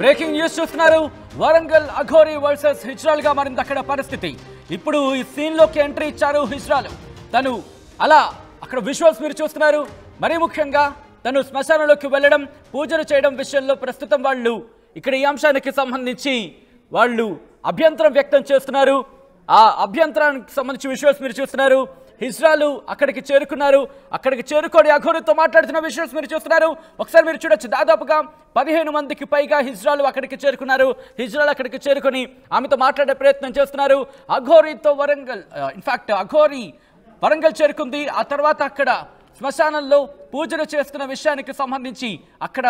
Breaking news చూస్తున్నారు. Warangal Aghori versus హిజ్రాల్ గా మారింది అక్కడ పరిస్థితి. ఇప్పుడు ఈ సీన్ లోకి ఎంట్రీ ఇచ్చారు హిజ్రాల్. తను అలా అక్కడ విజువల్స్ మీరు చూస్తున్నారు. మరీ ముఖ్యంగా తను శ్మశానంలోకి వెళ్ళడం, పూజలు చేయడం విషయంలో ప్రస్తుతం వాళ్ళు ఇక్కడ ఈ అంశానికి సంబంధించి వాళ్ళు అభ్యంతరం వ్యక్తం చేస్తున్నారు. ఆ అభ్యంతరానికి సంబంధించి విజువల్స్ మీరు చూస్తున్నారు. హిజ్రాలు అక్కడికి చేరుకున్నారు. అక్కడికి చేరుకొని అఘోరితో మాట్లాడుతున్న విజువల్స్ మీరు చూస్తున్నారు. ఒకసారి మీరు చూడొచ్చు, దాదాపుగా 15 మందికి పైగా హిజ్రాలు అక్కడికి చేరుకున్నారు. హిజ్రాలు అక్కడికి చేరుకొని ఆమెతో మాట్లాడే ప్రయత్నం చేస్తున్నారు. అఘోరితో వరంగల్, ఇన్ఫాక్ట్ అఘోరి వరంగల్ చేరుకుంది. ఆ తర్వాత అక్కడ శ్మశానంలో పూజలు చేస్తున్న విషయానికి సంబంధించి అక్కడ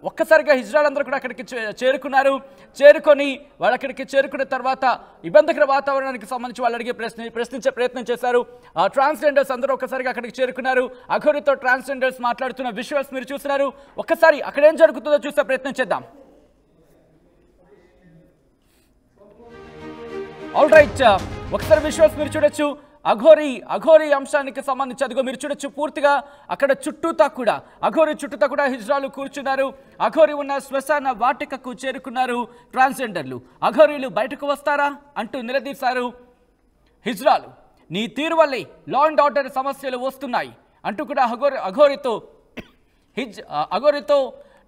ఒక్కసారిగా హిజ్రాల్ అందరూ కూడా అక్కడికి చేరుకున్నారు. చేరుకొని వాళ్ళు అక్కడికి చేరుకున్న తర్వాత ఇబ్బందికర వాతావరణానికి సంబంధించి వాళ్ళు అడిగే ప్రశ్నించే ప్రయత్నం చేశారు. ట్రాన్స్జెండర్స్ అందరూ ఒక్కసారిగా అక్కడికి చేరుకున్నారు. అఘోరితో ట్రాన్స్జెండర్స్ మాట్లాడుతున్న విజువల్స్ మీరు చూస్తున్నారు. ఒక్కసారి అక్కడ ఏం జరుగుతుందో చూసే ప్రయత్నం చేద్దాం. ఆల్ రైట్, ఒకసారి విజువల్స్ మీరు చూడొచ్చు. అఘోరి అంశానికి సంబంధించి అదిగో మీరు చూడొచ్చు. పూర్తిగా అక్కడ చుట్టూతా కూడా అఘోరి చుట్టూతా కూడా హిజ్రాలు కూర్చున్నారు. అఘోరి ఉన్న శ్మశాన వాటికకు చేరుకున్నారు ట్రాన్స్జెండర్లు. అఘోరీలు బయటకు వస్తారా అంటూ నిలదీశారు హిజ్రాలు. నీ తీరు వల్లే లా అండ్ ఆర్డర్ సమస్యలు వస్తున్నాయి అంటూ కూడా అఘోరితో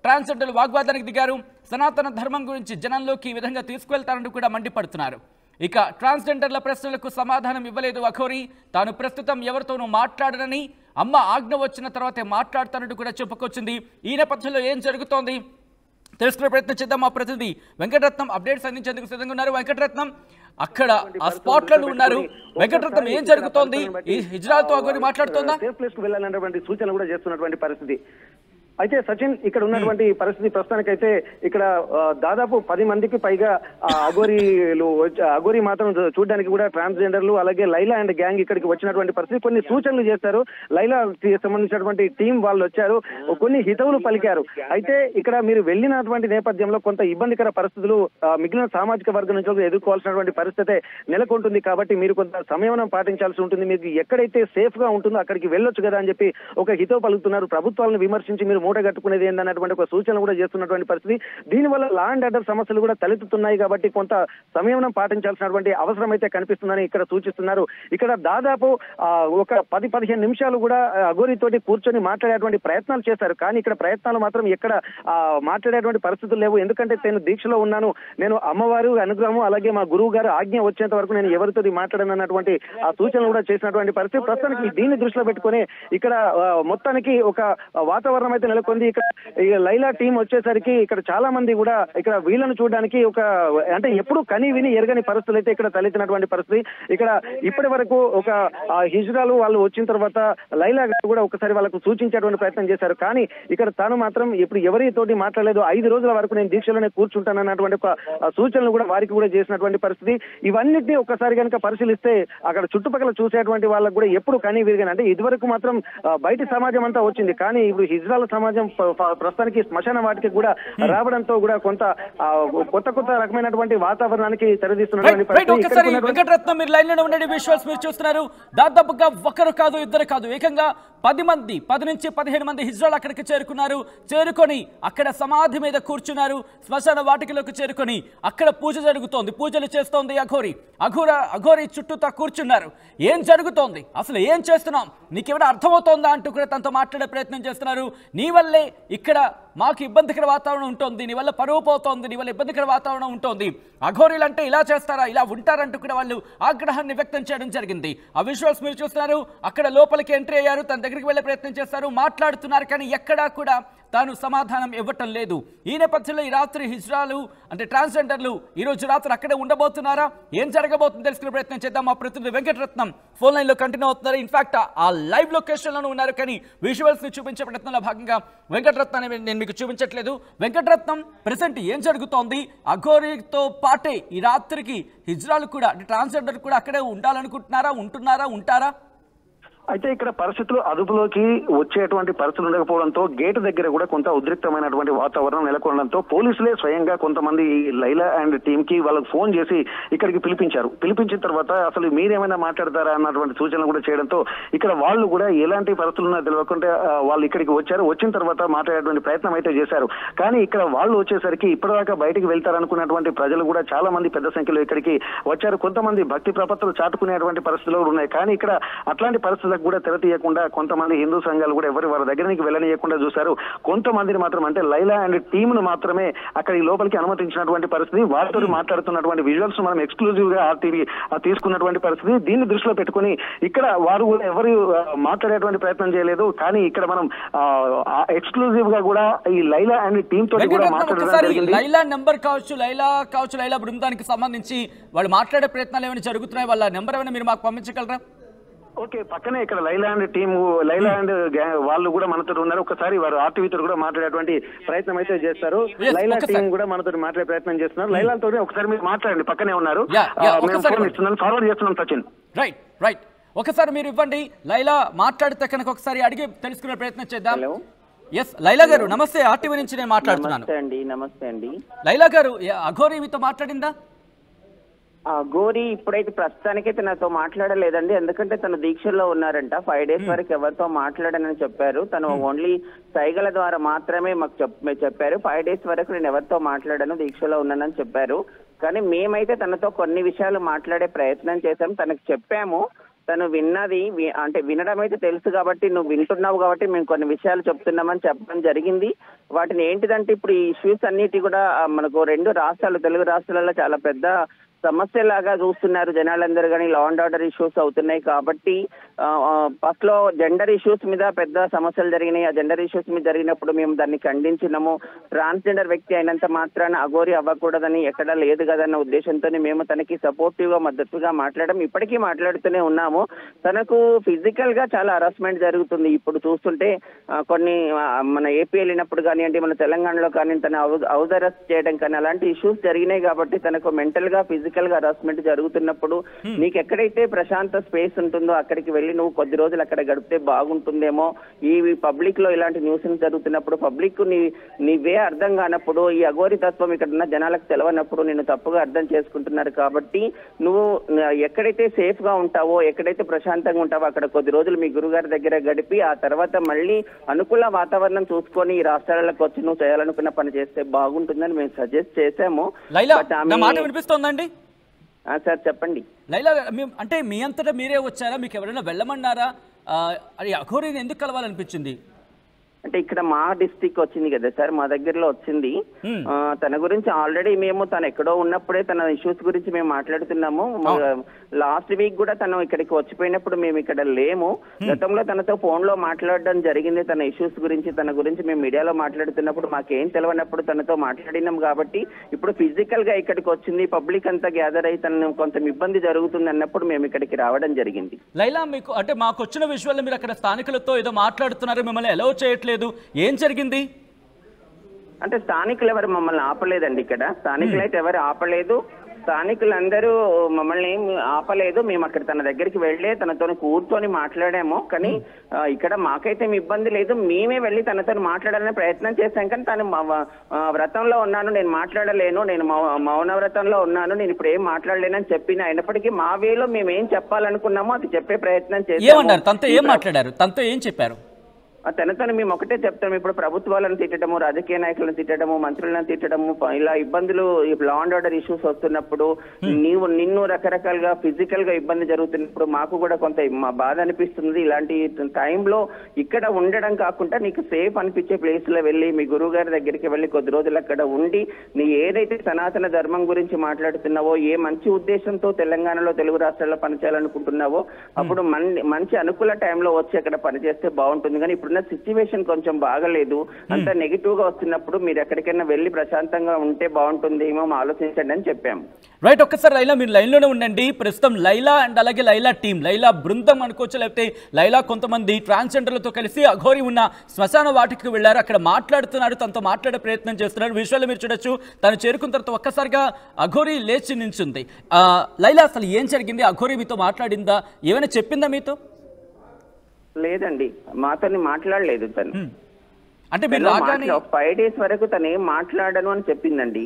ట్రాన్స్జెండర్లు వాగ్వాదానికి దిగారు. సనాతన ధర్మం గురించి జనంలోకి ఈ విధంగా తీసుకువెళ్తారంటూ కూడా మండిపడుతున్నారు. ఇక ట్రాన్స్జెండర్ల ప్రశ్నలకు సమాధానం ఇవ్వలేదు అఘోరి. తాను ప్రస్తుతం ఎవరితోనూ మాట్లాడనని, అమ్మ ఆజ్ఞ వచ్చిన తర్వాతే మాట్లాడతానంటూ కూడా చెప్పుకొచ్చింది. ఈ నేపథ్యంలో ఏం జరుగుతోంది తెలుసుకునే ప్రయత్నం చేద్దాం. మా ప్రతినిధి వెంకటరత్నం అప్డేట్స్ అందించేందుకు సిద్ధంగా ఉన్నారు. వెంకటరత్నం, అక్కడ ఆ స్పాట్ లో ఉన్నారు. వెంకటరత్నం, ఏం జరుగుతోంది? ఈ హిజ్రాల్తో అఘోరి మాట్లాడుతోందా? సేఫ్ ప్లేస్ కు వెళ్ళాలన్నటువంటి సూచన కూడా చేస్తున్నటువంటి పరిస్థితి. అయితే సచిన్, ఇక్కడ ఉన్నటువంటి పరిస్థితి ప్రస్తుతానికైతే ఇక్కడ దాదాపు 10 మందికి పైగా అఘోరి మాత్రం చూడడానికి కూడా ట్రాన్స్జెండర్లు అలాగే లైలా అండ్ గ్యాంగ్ ఇక్కడికి వచ్చినటువంటి పరిస్థితి. కొన్ని సూచనలు చేస్తారు. లైలాకి సంబంధించినటువంటి టీం వాళ్ళు వచ్చారు, కొన్ని హితవులు పలికారు. అయితే ఇక్కడ మీరు వెళ్ళినటువంటి నేపథ్యంలో కొంత ఇబ్బందికర పరిస్థితులు మిగిలిన సామాజిక వర్గం నుంచి ఎదుర్కోవాల్సినటువంటి పరిస్థితి నెలకొంటుంది. కాబట్టి మీరు కొంత సంయమనం పాటించాల్సి ఉంటుంది. మీకు ఎక్కడైతే సేఫ్ గా ఉంటుందో అక్కడికి వెళ్ళొచ్చు కదా అని చెప్పి ఒక హితవు పలుకుతున్నారు. ప్రభుత్వాలను విమర్శించి మీరు మూట కట్టుకునేది ఏందన్నటువంటి ఒక సూచన కూడా చేస్తున్నటువంటి పరిస్థితి. దీనివల్ల లా అండ్ ఆర్డర్ సమస్యలు కూడా తలెత్తుతున్నాయి. కాబట్టి కొంత సంయమనం పాటించాల్సినటువంటి అవసరం అయితే కనిపిస్తుందని ఇక్కడ సూచిస్తున్నారు. ఇక్కడ దాదాపు ఒక 10-15 నిమిషాలు కూడా అఘోరితోటి కూర్చొని మాట్లాడేటువంటి ప్రయత్నాలు చేశారు. కానీ ఇక్కడ ప్రయత్నాలు మాత్రం ఎక్కడ మాట్లాడేటువంటి పరిస్థితులు లేవు. ఎందుకంటే నేను దీక్షలో ఉన్నాను, నేను అమ్మవారు అనుగ్రహం అలాగే మా గురువు గారు ఆజ్ఞ వచ్చేంత వరకు నేను ఎవరితో మాట్లాడనన్నటువంటి ఆ సూచనలు కూడా చేసినటువంటి పరిస్థితి. ప్రస్తుతానికి దీన్ని దృష్టిలో పెట్టుకుని ఇక్కడ మొత్తానికి ఒక వాతావరణం అయితే నెలకొంది. ఇక్కడ లైలా టీం వచ్చేసరికి ఇక్కడ చాలా మంది కూడా ఇక్కడ వీళ్ళను చూడడానికి ఒక అంటే ఎప్పుడు కని విని ఎరగని పరిస్థితులు అయితే ఇక్కడ తలెత్తినటువంటి పరిస్థితి. ఇక్కడ ఇప్పటి వరకు ఒక హిజ్రాలు వాళ్ళు వచ్చిన తర్వాత లైలా కూడా ఒకసారి వాళ్ళకు సూచించేటువంటి ప్రయత్నం చేశారు. కానీ ఇక్కడ తాను మాత్రం ఇప్పుడు ఎవరితోటి మాట్లాడలేదు. 5 రోజుల వరకు నేను దీక్షలోనే కూర్చుంటానన్నటువంటి ఒక సూచనలు కూడా వారికి కూడా చేసినటువంటి పరిస్థితి. ఇవన్నిటినీ ఒక్కసారి కనుక పరిశీలిస్తే అక్కడ చుట్టుపక్కల చూసేటువంటి వాళ్ళకు కూడా ఎప్పుడు కని విరిగాను. అంటే ఇదివరకు మాత్రం బయటి సమాజం అంతా వచ్చింది, కానీ ఇప్పుడు హిజ్రాల సమాజం ప్రస్తుతానికి శ్మశాన వాటికి కూడా రావడంతో కూడా కొంత కొత్త రకమైనటువంటి వాతావరణానికి తెరదీస్తున్నటువంటి పరిస్థితి. వెంకటరత్నం, మీరు లైన్ లో ఉండే విజువల్స్ మీరు చూస్తున్నారు. దాదాపుగా ఒకరు కాదు, ఇద్దరు కాదు, ఏకంగా 10 నుంచి 15 మంది హిజ్రాలు అక్కడికి చేరుకున్నారు. చేరుకొని అక్కడ సమాధి మీద కూర్చున్నారు. శ్మశాన వాటికలోకి చేరుకొని అక్కడ పూజ జరుగుతోంది, పూజలు చేస్తోంది అఘోరి చుట్టూతా కూర్చున్నారు. ఏం జరుగుతోంది, అసలు ఏం చేస్తున్నాం, నీకేమైనా అర్థమవుతోందా అంటూ కూడా తనతో మాట్లాడే ప్రయత్నం చేస్తున్నారు. నీ వల్లే ఇక్కడ మాకు ఇబ్బందికర వాతావరణం ఉంటుంది, నీ వల్ల పరువు పోతోంది, నీ వల్ల ఇబ్బందికర వాతావరణం ఉంటుంది, అఘోరీలు అంటే ఇలా చేస్తారా, ఇలా ఉంటారంటూ కూడా వాళ్ళు ఆగ్రహాన్ని వ్యక్తం చేయడం జరిగింది. ఆ విజువల్స్ మీరు చూస్తున్నారు. అక్కడ లోపలికి ఎంట్రీ అయ్యారు, తన దగ్గరికి వెళ్ళే ప్రయత్నం చేస్తారు, మాట్లాడుతున్నారు, కానీ ఎక్కడా కూడా తాను సమాధానం ఇవ్వటం లేదు. ఈ నేపథ్యంలో ఈ రాత్రి హిజ్రాలు అంటే ట్రాన్స్జెండర్లు ఈ రోజు రాత్రి అక్కడే ఉండబోతున్నారా, ఏం జరగబోతుందో తెలుసుకునే ప్రయత్నం చేద్దాం. మా ప్రతినిధి వెంకటరత్నం ఫోన్ లైన్ లో కంటిన్యూ అవుతున్నారు. ఇన్ఫాక్ట్ ఆ లైవ్ లొకేషన్ లోనే ఉన్నారు, కానీ విజువల్స్ ని చూపించే ప్రయత్నంలో భాగంగా వెంకటరత్నాన్ని నేను మీకు చూపించట్లేదు. వెంకటరత్నం, ప్రెసెంట్ ఏం జరుగుతోంది? అఘోరితో పాటే ఈ రాత్రికి హిజ్రాలు కూడా అంటే ట్రాన్స్జెండర్ కూడా అక్కడే ఉండాలనుకుంటున్నారా, ఉంటున్నారా, ఉంటారా? అయితే ఇక్కడ పరిస్థితులు అదుపులోకి వచ్చేటువంటి పరిస్థితులు ఉండకపోవడంతో గేటు దగ్గర కూడా కొంత ఉద్రిక్తమైనటువంటి వాతావరణం నెలకొనడంతో పోలీసులే స్వయంగా కొంతమంది లైలా అండ్ టీమ్ కి వాళ్ళకి ఫోన్ చేసి ఇక్కడికి పిలిపించిన తర్వాత అసలు మీరేమైనా మాట్లాడతారా అన్నటువంటి సూచనలు కూడా చేయడంతో ఇక్కడ వాళ్ళు కూడా ఎలాంటి పరిస్థితులు ఉన్నా తెలియకుండా వాళ్ళు ఇక్కడికి వచ్చారు. వచ్చిన తర్వాత మాట్లాడేటువంటి ప్రయత్నం అయితే చేశారు. కానీ ఇక్కడ వాళ్ళు వచ్చేసరికి ఇప్పటిదాకా బయటికి వెళ్తారనుకున్నటువంటి ప్రజలు కూడా చాలా మంది పెద్ద సంఖ్యలో ఇక్కడికి వచ్చారు. కొంతమంది భక్తి ప్రపత్తులు చాటుకునేటువంటి పరిస్థితులు ఉన్నాయి. కానీ ఇక్కడ అట్లాంటి పరిస్థితులకు కూడా తెర తీయకుండా కొంతమంది హిందూ సంఘాలు కూడా ఎవరి వారి దగ్గరికి వెళ్ళనీయకుండా చూశారు. కొంతమందిని మాత్రం అంటే లైలా అండ్ టీమ్ ను మాత్రమే అక్కడి లోపలికి అనుమతించినటువంటి పరిస్థితి. వారితో మాట్లాడుతున్నటువంటి విజువల్స్ మనం ఎక్స్క్లూజివ్ గా ఆర్టీవీ తీసుకున్నటువంటి పరిస్థితి. దీన్ని దృష్టిలో పెట్టుకుని ఇక్కడ వారు కూడా ఎవరు మాట్లాడేటువంటి ప్రయత్నం చేయలేదు. కానీ ఇక్కడ మనం ఎక్స్క్లూజివ్ గా కూడా ఈ లైలా అండ్ టీమ్ తోటి కూడా మాట్లాడడం జరిగింది. లైలా నెంబర్ కావచ్చు, లైలా బృందానికి సంబంధించి వాళ్ళు మాట్లాడే ప్రయత్నాలు ఏమైనా జరుగుతున్నాయి, వాళ్ళ నెంబర్ ఏమైనా మీరు మాకు పంపించగలరా? ఓకే, పక్కనే ఇక్కడ లైలా అండ్ టీమ్ వాళ్ళు కూడా మనతో ఉన్నారు. ఒకసారి వారు ఆర్టీవీతో కూడా మాట్లాడేటువంటి ప్రయత్నం అయితే చేస్తారు. లైలా టీం కూడా మనతో మాట్లాడే ప్రయత్నం చేస్తున్నారు. లైలాతో ఒకసారి మీరు మాట్లాడండి, పక్కనే ఉన్నారు. ఫార్వర్డ్ చేస్తున్నాం సచిన్. రైట్ ఒకసారి మీరు ఇవ్వండి. లైలా మాట్లాడితే కనుక ఒకసారి అడిగి తెలుసుకునే ప్రయత్నం చేద్దాం. ఎస్ లైలా గారు నమస్తే, ఆర్టీవీ నుంచి నేను మాట్లాడుతున్నాను. నమస్తే అండి. లైలా గారు అఘోరి మీతో మాట్లాడిందా? గోరి ఇప్పుడైతే ప్రస్తుతానికైతే నాతో మాట్లాడలేదండి. ఎందుకంటే తను దీక్షల్లో ఉన్నారంట. 5 days వరకు ఎవరితో మాట్లాడనని చెప్పారు. తను ఓన్లీ సైగల ద్వారా మాత్రమే మాకు చెప్పారు. 5 days వరకు నేను ఎవరితో మాట్లాడాను, దీక్షలో ఉన్నానని చెప్పారు. కానీ మేమైతే తనతో కొన్ని విషయాలు మాట్లాడే ప్రయత్నం చేశాం, తనకు చెప్పాము. తను విన్నది అంటే వినడం అయితే తెలుసు కాబట్టి, నువ్వు వింటున్నావు కాబట్టి మేము కొన్ని విషయాలు చెప్తున్నామని చెప్పడం జరిగింది. వాటిని ఏంటిదంటే ఇప్పుడు ఈ ఇష్యూస్ అన్నిటి కూడా మనకు 2 రాష్ట్రాలు, తెలుగు రాష్ట్రాలలో చాలా పెద్ద సమస్యలాగా చూస్తున్నారు జనాలందరూ. కానీ లా అండ్ ఆర్డర్ ఇష్యూస్ అవుతున్నాయి కాబట్టి ఫస్ట్ లో జెండర్ ఇష్యూస్ మీద పెద్ద సమస్యలు జరిగినాయి. ఆ జెండర్ ఇష్యూస్ మీద జరిగినప్పుడు మేము దాన్ని ఖండించినాము. ట్రాన్స్జెండర్ వ్యక్తి అయినంత మాత్రాన అఘోరి అవ్వకూడదని ఎక్కడా లేదు కదన్న ఉద్దేశంతో మేము తనకి సపోర్టివ్ గా మద్దతుగా మాట్లాడడం ఇప్పటికీ మాట్లాడుతూనే ఉన్నాము. తనకు ఫిజికల్ గా చాలా హరాస్మెంట్ జరుగుతుంది. ఇప్పుడు చూస్తుంటే కొన్ని మన ఏపీ వెళ్ళినప్పుడు కానివ్వండి, మన తెలంగాణలో కానీ తన హౌస్ అరెస్ట్ చేయడం కానీ అలాంటి ఇష్యూస్ జరిగినాయి కాబట్టి తనకు మెంటల్ గా ఫిజికల్ గా హరాస్మెంట్ జరుగుతున్నప్పుడు నీకు ఎక్కడైతే ప్రశాంత స్పేస్ ఉంటుందో అక్కడికి వెళ్ళి నువ్వు కొద్ది రోజులు అక్కడ గడిపితే బాగుంటుందేమో. ఈ పబ్లిక్ లో ఇలాంటి న్యూస్ జరుగుతున్నప్పుడు పబ్లిక్ నీవే అర్థం కానప్పుడు, ఈ అఘోరి తత్వం ఇక్కడ ఉన్న జనాలకు తెలవనప్పుడు నేను తప్పుగా అర్థం చేసుకుంటున్నారు. కాబట్టి నువ్వు ఎక్కడైతే సేఫ్ గా ఉంటావో, ఎక్కడైతే ప్రశాంతంగా ఉంటావో అక్కడ కొద్ది రోజులు మీ గురుగారి దగ్గర గడిపి ఆ తర్వాత మళ్ళీ అనుకూల వాతావరణం చూసుకొని ఈ రాష్ట్రాలకు వచ్చి నువ్వు చేయాలనుకున్న పని చేస్తే బాగుంటుందని మేము సజెస్ట్ చేశాము. వినిపిస్తోందండి సార్ చెప్పండి. లైలా అంటే మీ అంతటా మీరే వచ్చారా, మీకు ఎవరైనా వెళ్ళమన్నారా? అది అఘోరిని ఎందుకు కలవాలనిపించింది? అంటే ఇక్కడ మా డిస్ట్రిక్ట్ వచ్చింది కదా సార్, మా దగ్గరలో వచ్చింది. తన గురించి ఆల్రెడీ మేము తను ఎక్కడో ఉన్నప్పుడే తన ఇష్యూస్ గురించి మేము మాట్లాడుతున్నాము. లాస్ట్ వీక్ కూడా తను ఇక్కడికి వచ్చిపోయినప్పుడు మేము ఇక్కడ లేము. గతంలో తనతో ఫోన్ లో మాట్లాడడం జరిగింది తన ఇష్యూస్ గురించి. తన గురించి మేము మీడియాలో మాట్లాడుతున్నప్పుడు మాకేం తెలియనప్పుడు తనతో మాట్లాడినాం కాబట్టి ఇప్పుడు ఫిజికల్ గా ఇక్కడికి వచ్చింది. పబ్లిక్ అంతా గ్యాదర్ అయి తను కొంత ఇబ్బంది జరుగుతుంది అన్నప్పుడు మేము ఇక్కడికి రావడం జరిగింది. లైలా మీకు అంటే మాకు వచ్చిన విషయాల్లో మీరు అక్కడ స్థానికులతో ఏదో మాట్లాడుతున్నారు, మిమ్మల్ని అలౌ చేయట్లేదు, ఏం జరిగింది? అంటే స్థానికులు ఎవరు మమ్మల్ని ఆపలేదండి. ఇక్కడ స్థానికులు అయితే ఎవరు ఆపలేదు. స్థానికులందరూ మమ్మల్ని ఆపలేదు. మేము అక్కడ తన దగ్గరికి వెళ్ళే తనతో కూర్చొని మాట్లాడాము. కానీ ఇక్కడ మాకైతే ఇబ్బంది లేదు. మేమే వెళ్ళి తనతో మాట్లాడాలనే ప్రయత్నం చేశాం. కానీ తను వ్రతంలో ఉన్నాను, నేను మాట్లాడలేను, నేను మౌన వ్రతంలో ఉన్నాను, నేను ఇప్పుడు ఏం మాట్లాడలేనని చెప్పిన అయినప్పటికీ మా వేలో మేము ఏం చెప్పాలనుకున్నామో అది చెప్పే ప్రయత్నం చేశాము. తనతో ఏం మాట్లాడారు? తనతో ఏం చెప్పారు? తనతో మేము ఒకటే చెప్తాము, ఇప్పుడు ప్రభుత్వాలను తిట్టడము, రాజకీయ నాయకులను తిట్టడము, మంత్రులను తిట్టడము, ఇలా ఇబ్బందులు లా అండ్ ఆర్డర్ ఇష్యూస్ వస్తున్నప్పుడు నిన్ను రకరకాలుగా ఫిజికల్ గా ఇబ్బంది జరుగుతున్నప్పుడు మాకు కూడా కొంత బాధ అనిపిస్తుంది. ఇలాంటి టైంలో ఇక్కడ ఉండడం కాకుండా నీకు సేఫ్ అనిపించే ప్లేస్ లో వెళ్ళి మీ గురువు గారి దగ్గరికి వెళ్ళి కొద్ది రోజులు అక్కడ ఉండి నీ ఏదైతే సనాతన ధర్మం గురించి మాట్లాడుతున్నావో, ఏ మంచి ఉద్దేశంతో తెలంగాణలో తెలుగు రాష్ట్రాల్లో పనిచేయాలనుకుంటున్నావో అప్పుడు మంచి అనుకూల టైంలో వచ్చి అక్కడ పనిచేస్తే బాగుంటుంది. కానీ ఇప్పుడు సిచ్యువేషన్ కొంచెం బాగలేదు, అంత నెగిటివ్ గా వస్తున్నప్పుడు మీరు ఎక్కడికైనా వెళ్ళి ప్రశాంతంగా ఉంటే బాగుంటుందేమో ఆలోచించండి అని చెప్పాము. రైట్, ఒక్కసారి లైలా మీరు లైన్ లోనే ఉండండి. ప్రస్తుతం లైలా అండ్ అలాగే లైలా టీం, లైలా బృందం అనుకోవచ్చు, లేకపోతే లైలా కొంతమంది ట్రాన్స్జెండర్లతో కలిసి అఘోరి ఉన్న శ్మశాన వాటికి వెళ్లారు. అక్కడ మాట్లాడుతున్నారు, తనతో మాట్లాడే ప్రయత్నం చేస్తున్నారు. విజువల్ మీరు చూడొచ్చు. తను చేరుకున్న తర్వాత ఒక్కసారిగా అఘోరి లేచి నించుంది. లైలా అసలు ఏం జరిగింది? అఘోరి మీతో మాట్లాడిందా? ఏమైనా చెప్పిందా మీతో? లేదండి, మాతో మాట్లాడలేదు తను. అంటే మీరు రాగానే 5 days వరకు తను ఏం మాట్లాడను అని చెప్పిందండి.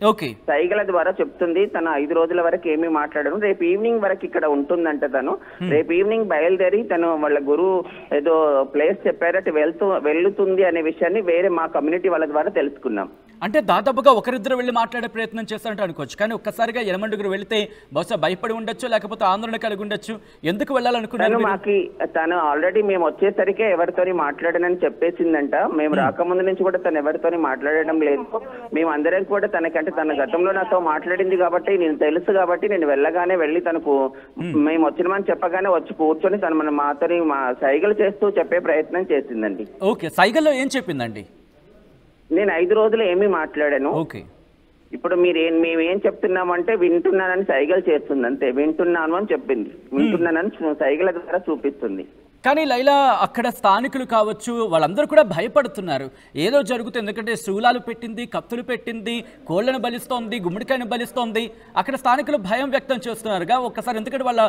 ఓకే, సైగల ద్వారా చెప్తుంది. తను 5 రోజుల వరకు ఏమీ మాట్లాడను, రేపు ఈవినింగ్ వరకు ఇక్కడ ఉంటుందంట. తను రేపు ఈవినింగ్ బయలుదేరి తను వాళ్ళ గురువు ఏదో ప్లేస్ చెప్పారట వెళ్తుంది అనే విషయాన్ని వేరే మా కమ్యూనిటీ వాళ్ళ ద్వారా తెలుసుకున్నాం. అంటే దాదాపుగా ఒకరిద్దరు వెళ్ళి మాట్లాడే ప్రయత్నం చేస్తారంటే అనుకోవచ్చు, కానీ ఒక్కసారిగా ఎనమండుగురు వెళితే బహుశా భయపడి ఉండొచ్చు, లేకపోతే ఆందోళన కలిగి ఉండొచ్చు. ఎందుకు వెళ్ళాలనుకున్నారు? తను ఆల్రెడీ మేము వచ్చేసరికి ఎవరితోని మాట్లాడనని చెప్పేసిందంట. మేము రాకముందు నుంచి కూడా తను ఎవరితోని మాట్లాడడం లేదు. మేము అందరం కూడా తనకంటే తన గతంలో నాతో మాట్లాడింది కాబట్టి నేను తెలుసు కాబట్టి నేను వెళ్ళగానే వెళ్ళి తనకు మేము వచ్చినామని చెప్పగానే వచ్చి కూర్చొని తను మాతోని సైగలు చేస్తూ చెప్పే ప్రయత్నం చేసిందండి. ఓకే, సైగల్లో ఏం చెప్పిందండి? నేను 5 రోజులు ఏమీ మాట్లాడాను. ఓకే, ఇప్పుడు మేమేం చెప్తున్నామంటే వింటున్నానని సైగలు చేస్తుంది అంతే. వింటున్నాను అని చెప్పింది, వింటున్నానని సైగల ద్వారా చూపిస్తుంది. కానీ లైలా అక్కడ స్థానికులు కావచ్చు వాళ్ళందరూ కూడా భయపడుతున్నారు, ఏదో జరుగుతుంది. ఎందుకంటే శూలాలు పెట్టింది, కత్తులు పెట్టింది, కోళ్లను బలిస్తోంది, గుమ్మడికాయను బలిస్తోంది. అక్కడ స్థానికులు భయం వ్యక్తం చేస్తున్నారుగా ఒక్కసారి. ఎందుకంటే వాళ్ళ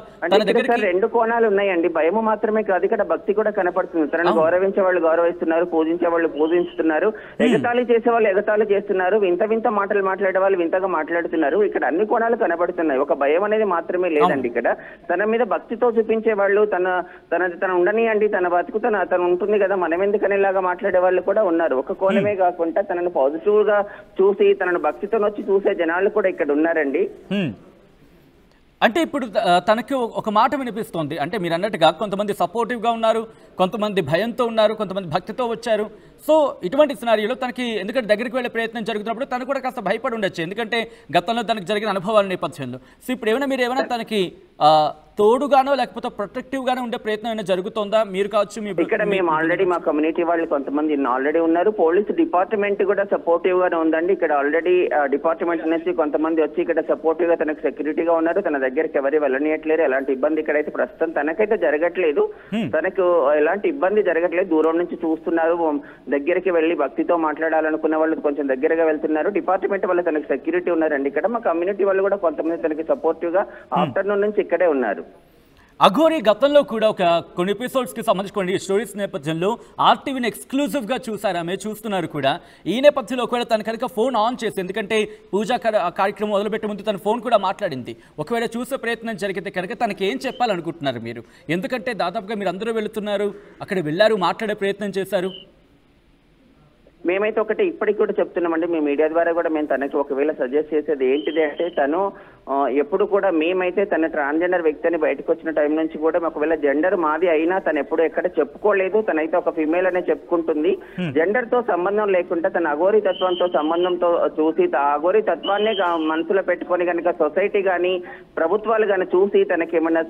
దగ్గర 2 కోణాలు ఉన్నాయండి. భయము మాత్రమే కాదు, ఇక్కడ భక్తి కూడా కనపడుతుంది. తనను గౌరవించే వాళ్ళు గౌరవిస్తున్నారు, పూజించే వాళ్ళు పూజిస్తున్నారు, ఎగతాళి చేసే వాళ్ళు ఎగతాళి చేస్తున్నారు, వింత వింత మాటలు మాట్లాడే వాళ్ళు వింతగా మాట్లాడుతున్నారు. ఇక్కడ అన్ని కోణాలు కనబడుతున్నాయి. ఒక భయం అనేది మాత్రమే లేదండి ఇక్కడ. తన మీద భక్తితో చూపించే వాళ్ళు తన ఉండనియండి, తన బతుకు తను ఉంటుంది కదా, మనం ఎందుకనేలాగా మాట్లాడే వాళ్ళు కూడా ఉన్నారు. ఒక కోణమే కాకుండా తనను పాజిటివ్ గా చూసి తనను భక్తితో వచ్చి చూసే జనాలు కూడా ఇక్కడ ఉన్నారండి. అంటే ఇప్పుడు తనకి ఒక మాట వినిపిస్తోంది, అంటే మీరు అన్నట్టుగా కొంతమంది సపోర్టివ్గా ఉన్నారు, కొంతమంది భయంతో ఉన్నారు, కొంతమంది భక్తితో వచ్చారు. సో ఇటువంటి సినారియోలో తనకి ఎందుకంటే దగ్గరికి వెళ్ళే ప్రయత్నం జరుగుతున్నప్పుడు తను కూడా కాస్త భయపడి ఉండొచ్చు, ఎందుకంటే గతంలో తనకు జరిగిన అనుభవాల నేపథ్యంలో. సో ఇప్పుడు మీరు ఏమైనా తనకి తోడుగానో లేకపోతే ప్రొటెక్టివ్ గానో ఉండే ప్రయత్నం ఏమైనా జరుగుతుందా? మీరు కావచ్చు, ఇక్కడ మేము ఆల్రెడీ మా కమ్యూనిటీ వాళ్ళు కొంతమంది ఆల్రెడీ ఉన్నారు. పోలీస్ డిపార్ట్మెంట్ కూడా సపోర్టివ్ గానే ఉందండి. ఇక్కడ ఆల్రెడీ డిపార్ట్మెంట్ నుంచి కొంతమంది వచ్చి ఇక్కడ సపోర్టివ్ గా తనకు సెక్యూరిటీగా ఉన్నారు. తన దగ్గరికి ఎవరు వెళ్ళనియట్లేరు. ఎలాంటి ఇబ్బంది ఇక్కడైతే ప్రస్తుతం తనకైతే జరగట్లేదు. తనకు ఎలాంటి ఇబ్బంది జరగట్లేదు. దూరం నుంచి చూస్తున్నారు. దగ్గరికి వెళ్ళి భక్తితో మాట్లాడాలనుకున్న వాళ్ళు కొంచెం దగ్గరగా వెళ్తున్నారు. డిపార్ట్మెంట్ వాళ్ళు తనకు సెక్యూరిటీ ఉన్నారండి. ఇక్కడ మా కమ్యూనిటీ వాళ్ళు కూడా కొంతమంది తనకి సపోర్టివ్ గా ఆఫ్టర్నూన్ నుంచి ఇక్కడే ఉన్నారు. అఘోరి గతంలో కూడా కొన్ని ఎపిసోడ్స్కి సంబంధించిన స్టోరీస్ నేపథ్యంలో ఆర్టీవీని ఎక్స్క్లూజివ్గా చూసారు, ఆమె చూస్తున్నారు కూడా. ఈ నేపథ్యంలో ఒకవేళ తన కనుక ఫోన్ ఆన్ చేసి, ఎందుకంటే పూజా కార్యక్రమం మొదలుపెట్టే ముందు తన ఫోన్ కూడా మాట్లాడింది, ఒకవేళ చూసే ప్రయత్నం జరిగితే కనుక తనకి ఏం చెప్పాలనుకుంటున్నారు మీరు? ఎందుకంటే దాదాపుగా మీరు అందరూ వెళుతున్నారు, అక్కడ వెళ్ళారు, మాట్లాడే ప్రయత్నం చేశారు. మేమైతే ఒకటి ఇప్పటికి కూడా చెప్తున్నామండి, మీ మీడియా ద్వారా కూడా మేము తనకి ఒకవేళ సజెస్ట్ చేసేది ఏంటిది అంటే, తను ఎప్పుడు కూడా మేమైతే తన ట్రాన్స్జెండర్ వ్యక్తి అని బయటకు వచ్చిన టైం నుంచి కూడా ఒకవేళ జెండర్ మాది అయినా తను ఎప్పుడు ఎక్కడ చెప్పుకోలేదు. తనైతే ఒక ఫీమేల్ అనే చెప్పుకుంటుంది. జెండర్ తో సంబంధం లేకుండా తన అఘోరి తత్వంతో సంబంధంతో చూసి అఘోరి తత్వాన్ని మనసులో పెట్టుకొని కనుక సొసైటీ కానీ ప్రభుత్వాలు కానీ చూసి తనకి ఏమన్నా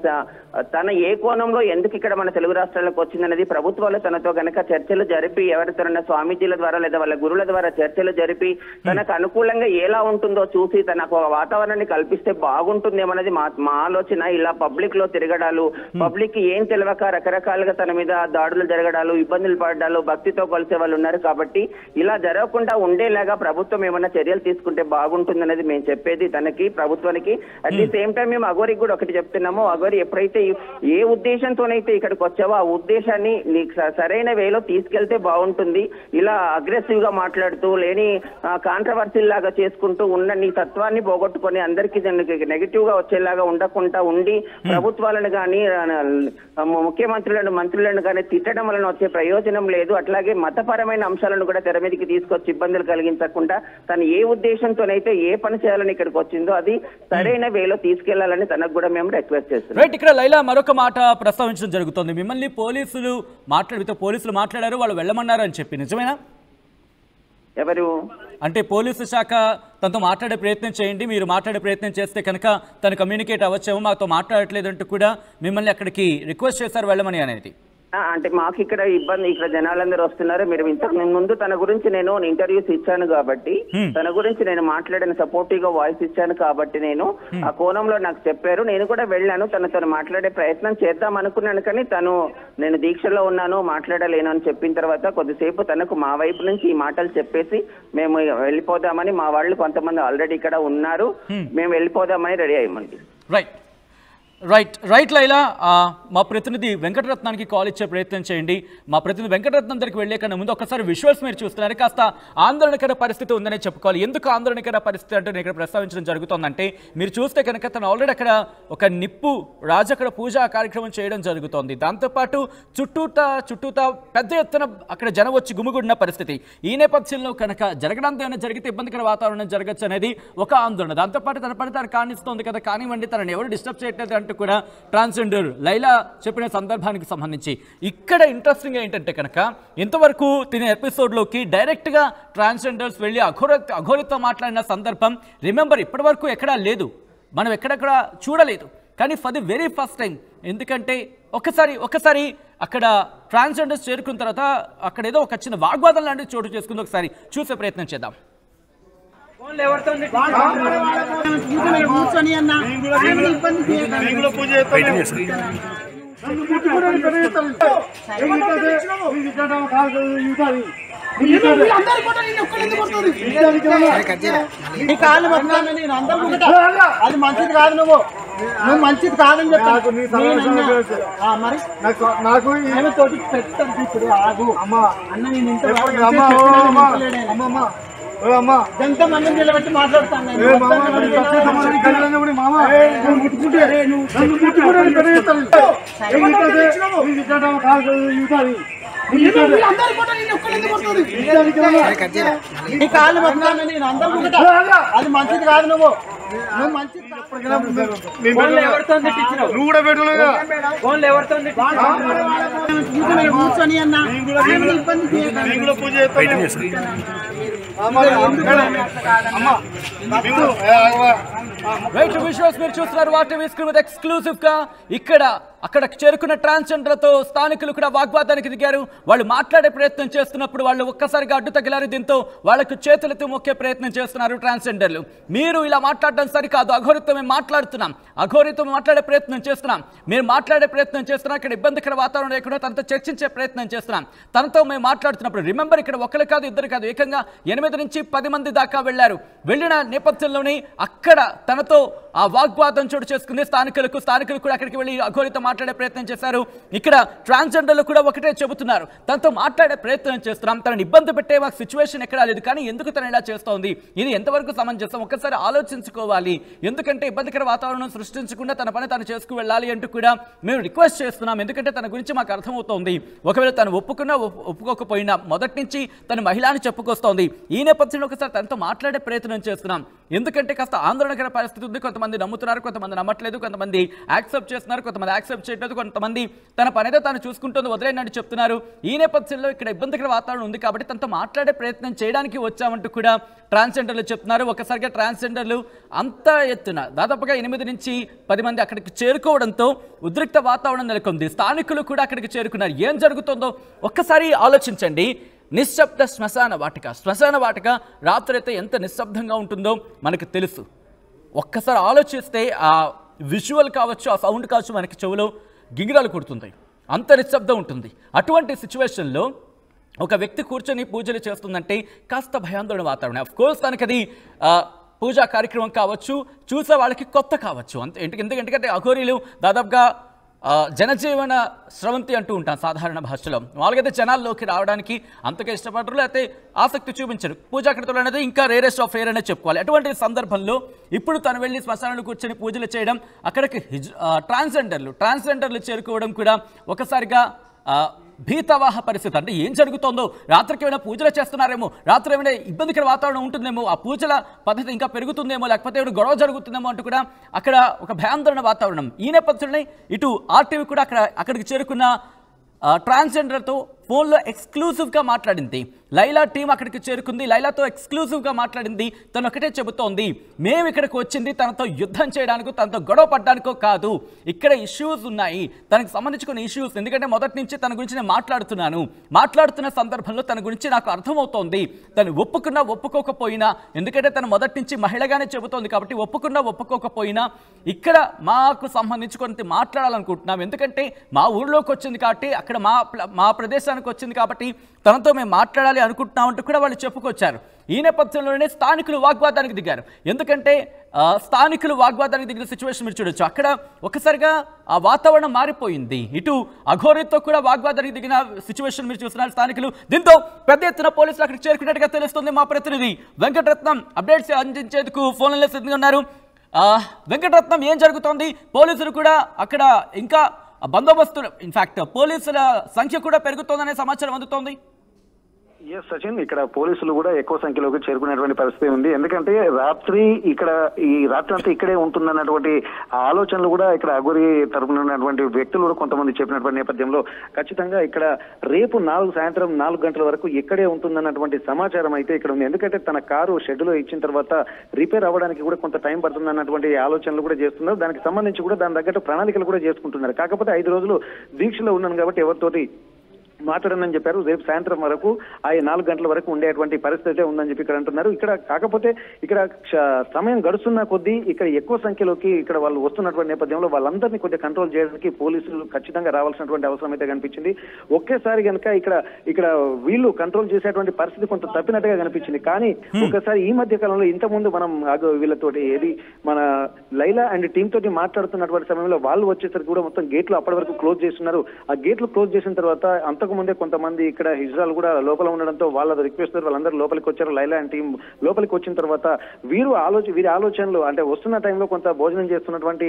తన ఏ కోణంలో ఎందుకు ఇక్కడ మన తెలుగు రాష్ట్రాలకు వచ్చిందనేది ప్రభుత్వాలు తనతో కనుక చర్చలు జరిపి ఎవరితోనైనా స్వామీజీల ద్వారా లేదా వాళ్ళ గురువుల ద్వారా చర్చలు జరిపి తనకు అనుకూలంగా ఎలా ఉంటుందో చూసి తనకు వాతావరణాన్ని కల్పిస్తే బాగుంటుందేమన్నది మా ఆలోచన. ఇలా పబ్లిక్ లో తిరగడాలు, పబ్లిక్ ఏం తెలియక రకరకాలుగా తన మీద దాడులు జరగడాలు, ఇబ్బందులు పడ్డాలు, భక్తితో కొలిసే వాళ్ళు ఉన్నారు. కాబట్టి ఇలా జరగకుండా ఉండేలాగా ప్రభుత్వం ఏమైనా చర్యలు తీసుకుంటే బాగుంటుందనేది మేము చెప్పేది తనకి, ప్రభుత్వానికి. అట్ ది సేమ్ టైం మేము అఘోరికి కూడా ఒకటి చెప్తున్నాము, అఘోరి ఎప్పుడైతే ఏ ఉద్దేశంతోనైతే ఇక్కడికి వచ్చావో ఆ ఉద్దేశాన్ని నీకు సరైన వేలో తీసుకెళ్తే బాగుంటుంది. ఇలా అగ్రెసివ్ గా మాట్లాడుతూ లేని కాంట్రవర్సీల్ లాగా చేసుకుంటూ ఉన్న నీ తత్వాన్ని పోగొట్టుకొని అందరికీ నెగిటివ్ గా వచ్చేలాగా ఉండకుండా ఉండి ప్రభుత్వాలను కానీ మంత్రులను కానీ తిట్టడం వలన వచ్చే ప్రయోజనం లేదు. అట్లాగే మతపరమైన అంశాలను కూడా తెర మీదకి తీసుకొచ్చి ఇబ్బందులు కలిగించకుండా తను ఏ ఉద్దేశంతోనైతే ఏ పని చేయాలని ఇక్కడికి వచ్చిందో అది సరైన వేలో తీసుకెళ్లాలని తనకు కూడా మేము రిక్వెస్ట్ చేస్తున్నాం. ఇక్కడ లైలా మరొక మాట ప్రస్తావించడం జరుగుతుంది, మిమ్మల్ని పోలీసులు మాట్లాడారు, వాళ్ళు వెళ్ళమన్నారు అని చెప్పి, నిజమేనా? ఎవరు అంటే పోలీసు శాఖ తనతో మాట్లాడే ప్రయత్నం చేయండి, మీరు మాట్లాడే ప్రయత్నం చేస్తే కనుక తను కమ్యూనికేట్ అవ్వచ్చేమో, మాతో మాట్లాడట్లేదంటూ కూడా మిమ్మల్ని అక్కడికి రిక్వెస్ట్ చేశారు వెళ్ళమని అనేది. అంటే మాకు ఇక్కడ ఇబ్బంది, ఇక్కడ జనాలందరూ వస్తున్నారు. మీరు ఇంతకు ముందు తన గురించి నేను ఇంటర్వ్యూస్ ఇచ్చాను కాబట్టి తన గురించి నేను మాట్లాడిన సపోర్టివ్ గా వాయిస్ ఇచ్చాను కాబట్టి నేను ఆ కోణంలో నాకు చెప్పారు. నేను కూడా వెళ్ళాను, తనతో మాట్లాడే ప్రయత్నం చేద్దాం అనుకున్నాను. కానీ నేను దీక్షలో ఉన్నాను, మాట్లాడలేను అని చెప్పిన తర్వాత కొద్దిసేపు తనకు మా వైపు నుంచి ఈ మాటలు చెప్పేసి మేము వెళ్ళిపోదామని, మా వాళ్ళు కొంతమంది ఆల్రెడీ ఇక్కడ ఉన్నారు, మేము వెళ్ళిపోదామని రెడీ అయ్యామండి. రైట్. రైట్ లైలా, మా ప్రతినిధి వెంకటరత్నానికి కాల్ ఇచ్చే ప్రయత్నం చేయండి. మా ప్రతినిధి వెంకటరత్నం దగ్గరికి వెళ్ళే కన్నా ముందు ఒకసారి విజువల్స్ మీరు చూస్తున్నారు, కాస్త ఆందోళనకర పరిస్థితి ఉందనే చెప్పుకోవాలి. ఎందుకు ఆందోళనకర పరిస్థితి అంటే నేను ఇక్కడ ప్రస్తావించడం జరుగుతోందంటే, మీరు చూస్తే కనుక తను ఆల్రెడీ అక్కడ ఒక నిప్పు రాజు అక్కడ పూజా కార్యక్రమం చేయడం జరుగుతోంది. దాంతోపాటు చుట్టూతా పెద్ద ఎత్తున అక్కడ జనం వచ్చి గుమిగూడిన పరిస్థితి. ఈ నేపథ్యంలో కనుక జరగడానికి ఏమైనా జరిగితే ఇబ్బందికర వాతావరణం జరగచ్చు అనేది ఒక ఆందోళన. దాంతోపాటు తన పని తను కానిస్తోంది కదా, కానివ్వండి, తనని ఎవరు డిస్టర్బ్ చేయట్లేదు అంటూ కూడా ట్రాన్స్జెండర్ లైలా చెప్పిన సందర్భానికి సంబంధించి ఇక్కడ ఇంట్రెస్టింగ్ ఏంటంటే కనుక ఇంతవరకు తినే ఎపిసోడ్లోకి డైరెక్ట్గా ట్రాన్స్జెండర్స్ వెళ్ళి అఘోరితో మాట్లాడిన సందర్భం రిమెంబర్ ఇప్పటి వరకు ఎక్కడా లేదు, మనం ఎక్కడెక్కడ చూడలేదు. కానీ for the very first time, ఎందుకంటే ఒకసారి అక్కడ ట్రాన్స్జెండర్స్ చేరుకున్న తర్వాత అక్కడ ఏదో ఒక చిన్న వాగ్వాదం లాంటిది చోటు చేసుకుంది. ఒకసారి చూసే ప్రయత్నం చేద్దాం. అది మంచిది కాదు, నువ్వు మంచిది కాదని చెప్పి నాకు ఏమి తోటి పెడతాను ఇప్పుడు. ఆగు అమ్మా అన్న, నేను ఇంత ఎంతమంది నిలబెట్టి మాట్లాడుతాను. అది మంచిది కాదు, నువ్వు మంచిది కూర్చొని అన్న విజువల్స్ మీరు చూస్తున్నారు వాటి స్క్రీన్ మీద ఎక్స్క్లూసివ్ గా. అక్కడ చేరుకున్న ట్రాన్స్జెండర్లతో స్థానికులు కూడా వాగ్వాదానికి దిగారు. వాళ్ళు మాట్లాడే ప్రయత్నం చేస్తున్నప్పుడు వాళ్ళు ఒక్కసారిగా అడ్డు తగిలారు. దీంతో వాళ్ళకు చేతులతో మొక్కే ప్రయత్నం చేస్తున్నారు ట్రాన్స్జెండర్లు. మీరు ఇలా మాట్లాడడం సరికాదు, అఘోరితో మేము మాట్లాడుతున్నాం, అఘోరితో మాట్లాడే ప్రయత్నం చేస్తున్నాం, మీరు మాట్లాడే ప్రయత్నం చేస్తున్నాం, ఇక్కడ ఇబ్బందికర వాతావరణం లేకుండా తనతో చర్చించే ప్రయత్నం చేస్తున్నాం, తనతో మేము మాట్లాడుతున్నప్పుడు రిమెంబర్ ఇక్కడ ఒకరు కాదు ఇద్దరు కాదు, ఏకంగా 8 నుంచి 10 మంది దాకా వెళ్ళారు. వెళ్ళిన నేపథ్యంలోనే అక్కడ తనతో ఆ వాగ్వాదం చోటు చేసుకుంది. స్థానికులు కూడా అక్కడికి వెళ్ళి అఘోరితో మాట్లాడే ప్రయత్నం చేశారు. ఇక్కడ ట్రాన్స్జెండర్లు కూడా ఒకటే చెబుతున్నారు, తనతో మాట్లాడే ప్రయత్నం చేస్తున్నాం, తనని ఇబ్బంది పెట్టే సిచ్యువేషన్ ఎక్కడా లేదు, కానీ ఎందుకు తను ఇలా చేస్తోంది, ఇది ఎంతవరకు సమంజసం, ఒక్కసారి ఆలోచించుకోవాలి, ఎందుకంటే ఇబ్బందికర వాతావరణం సృష్టించకుండా తన పని తను చేసుకు వెళ్ళాలి అంటూ కూడా మేము రిక్వెస్ట్ చేస్తున్నాం. ఎందుకంటే తన గురించి మాకు అర్థమవుతోంది, ఒకవేళ తను ఒప్పుకోకపోయినా మొదటి నుంచి తను మహిళ అని చెప్పుకొస్తోంది. ఈ నేపథ్యంలో ఒకసారి తనతో మాట్లాడే ప్రయత్నం చేస్తున్నాం. ఎందుకంటే కాస్త ఆందోళనకర పరిస్థితి ఉంది. కొంతమంది నమ్ముతున్నారు, కొంతమంది నమ్మట్లేదు, కొంతమంది యాక్సెప్ట్ చేస్తున్నారు, కొంతమంది యాక్సెప్ట్ చేయట్లేదు, కొంతమంది తన పనితో తాను చూసుకుంటుంది వదిలేనని చెప్తున్నారు. ఈ నేపథ్యంలో ఇక్కడ ఇబ్బందికర వాతావరణం ఉంది కాబట్టి తనతో మాట్లాడే ప్రయత్నం చేయడానికి వచ్చామంటూ కూడా ట్రాన్స్జెండర్లు చెప్తున్నారు. ఒకసారిగా ట్రాన్స్జెండర్లు అంత ఎత్తున దాదాపుగా 8 నుంచి 10 మంది అక్కడికి చేరుకోవడంతో ఉద్రిక్త వాతావరణం నెలకొంది. స్థానికులు కూడా అక్కడికి చేరుకున్నారు. ఏం జరుగుతుందో ఒక్కసారి ఆలోచించండి. నిశ్శబ్ద శ్మశాన వాటిక రాత్రి అయితే ఎంత నిశ్శబ్దంగా ఉంటుందో మనకు తెలుసు. ఒక్కసారి ఆలోచిస్తే ఆ విజువల్ కావచ్చు, ఆ సౌండ్ కావచ్చు, మనకి చెవులో గింగిరాలు కొడుతుంది, అంత నిశ్శబ్దం ఉంటుంది. అటువంటి సిచ్యువేషన్లో ఒక వ్యక్తి కూర్చొని పూజలు చేస్తుందంటే కాస్త భయాందోళన వాతావరణం. అఫ్ కోర్స్ తనకి అది పూజా కార్యక్రమం కావచ్చు, చూసే వాళ్ళకి కొత్త కావచ్చు. ఎందుకంటే అఘోరీలు దాదాపుగా జనజీవన స్రవంతి అంటూ ఉంటాం సాధారణ భాషలో. వాళ్ళకైతే జనాల్లోకి రావడానికి అంతగా ఇష్టపడరు, లేకపోతే ఆసక్తి చూపించరు. పూజాకృతులు అనేది ఇంకా రేరెస్ట్ ఆఫ్ రేర్ అనే చెప్పుకోవాలి. అటువంటి సందర్భంలో ఇప్పుడు తను వెళ్ళి శ్మశానాలు కూర్చొని పూజలు చేయడం, అక్కడికి ట్రాన్స్జెండర్లు చేరుకోవడం కూడా ఒకసారిగా భీతవాహ పరిస్థితి. అంటే ఏం జరుగుతుందో, రాత్రికి ఏమైనా పూజలు చేస్తున్నారేమో, రాత్రి ఏమైనా ఇబ్బందికర వాతావరణం ఉంటుందేమో, ఆ పూజల పద్ధతి ఇంకా పెరుగుతుందేమో, లేకపోతే ఏమైనా గొడవ జరుగుతుందేమో అంటూ కూడా అక్కడ ఒక భయాందోళన వాతావరణం. ఈ నేపథ్యంలో ఇటు ఆర్టీవీ కూడా అక్కడికి చేరుకున్న ట్రాన్స్జెండర్తో ఫోన్లో ఎక్స్క్లూజివ్గా మాట్లాడింది. లైలా టీం అక్కడికి చేరుకుంది, లైలాతో ఎక్స్క్లూజివ్గా మాట్లాడింది. తను ఒకటే చెబుతోంది, మేము ఇక్కడికి వచ్చింది తనతో యుద్ధం చేయడానికో తనతో గొడవ పడ్డానికో కాదు, ఇక్కడ ఇష్యూస్ ఉన్నాయి, తనకు సంబంధించుకున్న ఇష్యూస్. ఎందుకంటే మొదటి నుంచి తన గురించి నేను మాట్లాడుతున్న సందర్భంలో తన గురించి నాకు అర్థమవుతోంది. తను ఒప్పుకోకపోయినా, ఎందుకంటే తను మొదటి నుంచి మహిళగానే చెబుతోంది కాబట్టి ఒప్పుకోకపోయినా ఇక్కడ మాకు సంబంధించుకొని మాట్లాడాలనుకుంటున్నాం. ఎందుకంటే మా ఊళ్ళోకి వచ్చింది కాబట్టి అక్కడ మా ప్రదేశాన్ని సమాచారానికి వచ్చింది కాబట్టి తనతో మేము మాట్లాడాలి అనుకుంటున్నామంటూ కూడా వాళ్ళు చెప్పుకొచ్చారు. ఈ నేపథ్యంలోనే స్థానికులు వాగ్వాదానికి దిగారు. ఎందుకంటే స్థానికులు వాగ్వాదానికి దిగిన సిచ్యువేషన్ మీరు చూడొచ్చు. అక్కడ ఒకసారిగా ఆ వాతావరణం మారిపోయింది. ఇటు అఘోరితో కూడా వాగ్వాదానికి దిగిన సిచ్యువేషన్ మీరు చూస్తున్నారు స్థానికులు. దీంతో పెద్ద ఎత్తున పోలీసులు అక్కడికి చేరుకున్నట్టుగా తెలుస్తుంది. మా ప్రతినిధి వెంకటరత్నం అప్డేట్స్ అందించేందుకు ఫోన్లో సిద్ధంగా ఉన్నారు. వెంకటరత్నం, ఏం జరుగుతోంది? పోలీసులు కూడా అక్కడ ఇంకా బందోబస్తు, ఇన్ఫాక్ట్ పోలీసుల సంఖ్య కూడా పెరుగుతోందనే సమాచారం అందుతోంది. ఎస్ సచిన్, ఇక్కడ పోలీసులు కూడా ఎక్కువ సంఖ్యలోకి చేరుకునేటువంటి పరిస్థితి ఉంది. ఎందుకంటే ఈ రాత్రి అంతా ఇక్కడే ఉంటుందన్నటువంటి ఆలోచనలు కూడా ఇక్కడ అఘోరి తరపున ఉన్నటువంటి వ్యక్తులు కూడా కొంతమంది చెప్పినటువంటి నేపథ్యంలో ఖచ్చితంగా ఇక్కడ రేపు సాయంత్రం 4 గంటల వరకు ఇక్కడే ఉంటుందన్నటువంటి సమాచారం అయితే ఇక్కడ ఉంది. ఎందుకంటే తన కారు షెడ్లో ఇచ్చిన తర్వాత రిపేర్ అవ్వడానికి కూడా కొంత టైం పడుతుందన్నటువంటి ఆలోచనలు కూడా చేస్తున్నారు. దానికి సంబంధించి కూడా దాని తగ్గట్టు ప్రణాళికలు కూడా చేసుకుంటున్నారు. కాకపోతే 5 రోజులు దీక్షలో ఉన్నాను కాబట్టి ఎవరితోటి మాట్లాడనని చెప్పారు. రేపు సాయంత్రం వరకు 4 గంటల వరకు ఉండేటువంటి పరిస్థితి ఉందని చెప్పి ఇక్కడ అంటున్నారు. కాకపోతే ఇక్కడ సమయం గడుస్తున్న కొద్దీ ఇక్కడ ఎక్కువ సంఖ్యలోకి ఇక్కడ వాళ్ళు వస్తున్నటువంటి నేపథ్యంలో వాళ్ళందరినీ కొద్దిగా కంట్రోల్ చేయడానికి పోలీసులు ఖచ్చితంగా రావాల్సినటువంటి అవసరం అయితే కనిపించింది. ఒకేసారి కనుక ఇక్కడ వీళ్ళు కంట్రోల్ చేసేటువంటి పరిస్థితి కొంత తప్పినట్టుగా కనిపించింది. కానీ ఒకసారి ఈ మధ్య కాలంలో ఇంతకుముందు మనం వీళ్ళతోటి మన లైలా అండ్ టీమ్ తోటి మాట్లాడుతున్నటువంటి సమయంలో వాళ్ళు వచ్చేసరికి కూడా మొత్తం గేట్లు అప్పటి వరకు క్లోజ్ చేస్తున్నారు. ఆ గేట్లు క్లోజ్ చేసిన తర్వాత ముందే కొంతమంది ఇక్కడ హిజ్రాలు కూడా లోపల ఉండడంతో వాళ్ళ రిక్వెస్ట్ వాళ్ళందరూ లోపలికి వచ్చారు. లైలా అండ్ టీం లోపలికి వచ్చిన తర్వాత వీరి ఆలోచనలు అంటే వస్తున్న టైంలో కొంత భోజనం చేస్తున్నటువంటి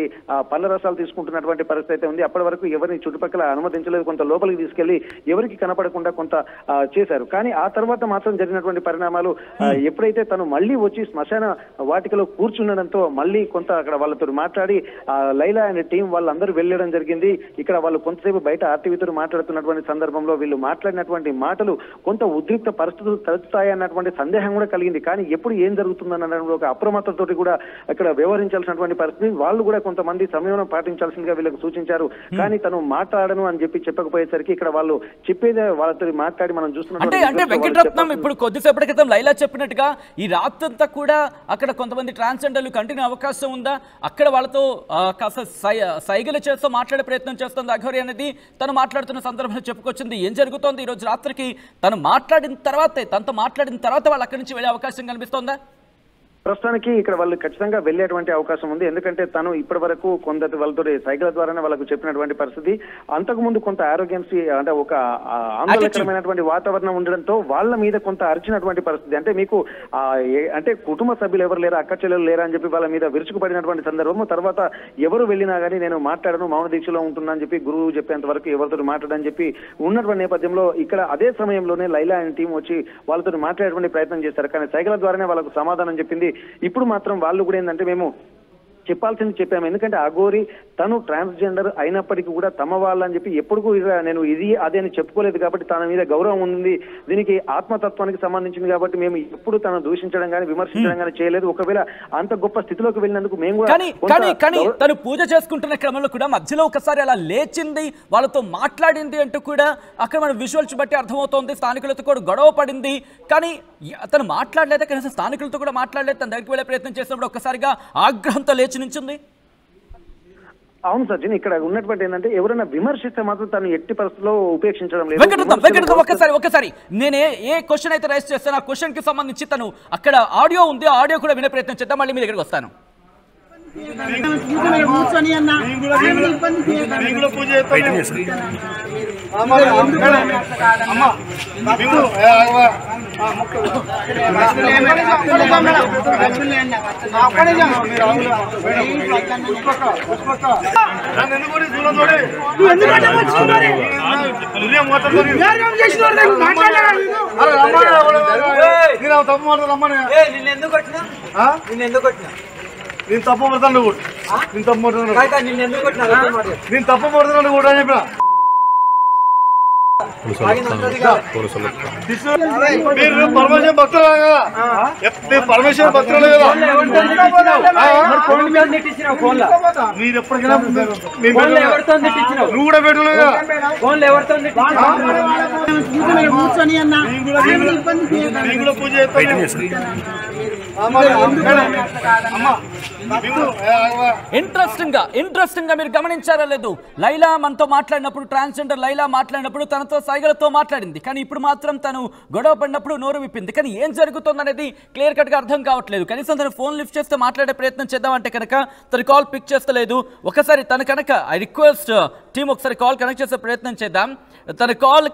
పళ్ళ రసాలు తీసుకుంటున్నటువంటి పరిస్థితి అయితే ఉంది. అప్పటి వరకు ఎవరిని చుట్టుపక్కల అనుమతించలేదు. కొంత లోపలికి తీసుకెళ్లి ఎవరికి కనపడకుండా కొంత చేశారు. కానీ ఆ తర్వాత మాత్రం జరిగినటువంటి పరిణామాలు ఎప్పుడైతే తను మళ్ళీ వచ్చి శ్మశాన వాటికలో కూర్చుండడంతో మళ్ళీ కొంత అక్కడ వాళ్ళతో మాట్లాడి లైలా అండ్ టీం వాళ్ళందరూ వెళ్ళడం జరిగింది. ఇక్కడ వాళ్ళు కొంతసేపు బయట ఆర్టీవీతో మాట్లాడుతున్నటువంటి సందర్భంలో వీళ్ళు మాట్లాడినటువంటి మాటలు కొంత ఉద్రిక్త పరిస్థితులు తలెత్తుతాయి అన్నటువంటి సందేహం కూడా కలిగింది. కానీ ఎప్పుడు ఏం జరుగుతుందన్న ఒక అప్రమత్తతో కూడా ఇక్కడ వ్యవహరించాల్సినటువంటి పరిస్థితి. వాళ్ళు కూడా కొంతమంది సంయమనం పాటించాల్సిందిగా వీళ్ళకి సూచించారు. కానీ తను మాట్లాడను అని చెప్పకపోయేసరికి ఇక్కడ వాళ్ళు చెప్పేదే వాళ్ళతో మాట్లాడి మనం చూస్తున్నాం. అంటే వెంకటరత్నం, ఇప్పుడు కొద్దిసేపటి క్రితం లైలా చెప్పినట్టుగా ఈ రాత్రంతా కూడా అక్కడ కొంతమంది ట్రాన్స్జెండర్లు కంటిన్యూ అవకాశం ఉందా? అక్కడ వాళ్ళతో కాస్త సైగలు చేస్తూ మాట్లాడే ప్రయత్నం చేస్తుంది అఘోరి అనేది తను మాట్లాడుతున్న సందర్భంలో చెప్పుకొచ్చింది. ఏం జరుగుతోంది? ఈ రోజు రాత్రికి తనతో మాట్లాడిన తర్వాత వాళ్ళు అక్కడి నుంచి వెళ్ళే అవకాశం కనిపిస్తోందా? ప్రస్తుతానికి ఇక్కడ వాళ్ళు ఖచ్చితంగా వెళ్లేటువంటి అవకాశం ఉంది. ఎందుకంటే తను ఇప్పటి వరకు కొందరు వాళ్ళతో సైకిల్ ద్వారానే వాళ్ళకు చెప్పినటువంటి పరిస్థితి. అంతకుముందు కొంత ఆరోగ్యన్సీ అంటే ఒక ఆందోళనకరమైనటువంటి వాతావరణం ఉండడంతో వాళ్ళ మీద కొంత అరిచినటువంటి పరిస్థితి. అంటే మీకు అంటే కుటుంబ సభ్యులు ఎవరు లేరా, అక్క చెల్లెలు లేరా అని చెప్పి వాళ్ళ మీద విరుచుకుపడినటువంటి సందర్భము. తర్వాత ఎవరు వెళ్ళినా కానీ నేను మాట్లాడను, మౌన దీక్షలో ఉంటున్నా అని చెప్పి గురువు చెప్పేంత వరకు ఎవరితో మాట్లాడని చెప్పి ఉన్నటువంటి నేపథ్యంలో ఇక్కడ అదే సమయంలోనే లైలా అండ్ టీం వచ్చి వాళ్ళతో మాట్లాడేటువంటి ప్రయత్నం చేశారు. కానీ సైకిల్ ద్వారానే వాళ్ళకు సమాధానం చెప్పింది. ఇప్పుడు మాత్రం వాళ్ళు కూడా ఏంటంటే మేము చెప్పాల్సింది చెప్పాము. ఎందుకంటే అఘోరి తను ట్రాన్స్జెండర్ అయినప్పటికీ కూడా తమ వాళ్ళని చెప్పి ఎప్పుడు నేను ఇది అదే అని చెప్పుకోలేదు కాబట్టి తన మీద గౌరవం ఉంది, దీనికి ఆత్మతత్వానికి సంబంధించింది కాబట్టి మేము ఎప్పుడు తను దూషించడం కానీ విమర్శించడం కానీ చేయలేదు. ఒకవేళ అంత గొప్ప స్థితిలోకి వెళ్ళినందుకు మేము కూడా తను పూజ చేసుకుంటున్న క్రమంలో కూడా మధ్యలో ఒకసారి అలా లేచింది, వాళ్ళతో మాట్లాడింది అంటూ కూడా అక్కడ మనం విజువల్స్ బట్టి అర్థమవుతోంది. స్థానికులతో కూడా గొడవ పడింది. కానీ తను మాట్లాడలేదు, కనీసం స్థానికులతో కూడా మాట్లాడలేదు. తన దగ్గరికి వెళ్ళే ప్రయత్నం చేసినప్పుడు ఒక్కసారిగా ఆగ్రహంతో లేచి నుంచింది. అవును సచిన్, ఇక్కడ ఉన్నటువంటి ఏంటంటే ఎవరైనా విమర్శిస్తే మాత్రం తను ఎట్టి పరిస్థితుల్లో ఉపేక్షించడం లేదు. వెంకటరత్నం ఒకసారి నేను ఏ క్వశ్చన్ అయితే రైజ్ చేస్తాను ఆ క్వశ్చన్ కి సంబంధించి తను అక్కడ ఆడియో ఉంది, ఆడియో కూడా వినే ప్రయత్నం చేద్దాం. మళ్ళీ మీ దగ్గరికి వస్తాను. నేను తప్పు పడతాను కూడా నేను తప్పు పడుతున్నాను కూడా అని చెప్పిన మీరు పరమేశ్వర భక్తులు కదా, మీరు పరమేశ్వర భక్తులు కదా, మీరు ఎప్పటికైనా నువ్వు కూడా పెట్టలేదు కదా. పూజ చేస్తాను ఇంట్రెస్టింగ్ గా మీరు గమనించారా లేదు, లైలా మనతో మాట్లాడినప్పుడు, ట్రాన్స్జెండర్ లైలా మాట్లాడినప్పుడు తనతో సైగలతో మాట్లాడింది, కానీ ఇప్పుడు మాత్రం తను గొడవ పడినప్పుడు నోరు విప్పింది. కానీ ఏం జరుగుతుంది అనేది క్లియర్ కట్ గా అర్థం కావట్లేదు. కనీసం తను ఫోన్ లిఫ్ట్ చేస్తే మాట్లాడే ప్రయత్నం చేద్దామంటే కనుక తన కాల్ పిక్ చేస్తలేదు. ఒకసారి తన కనుక ఐ రిక్వెస్ట్ టీమ్ ఒకసారి కాల్ కనెక్ట్ చేసే ప్రయత్నం చేద్దాం. తన కాల్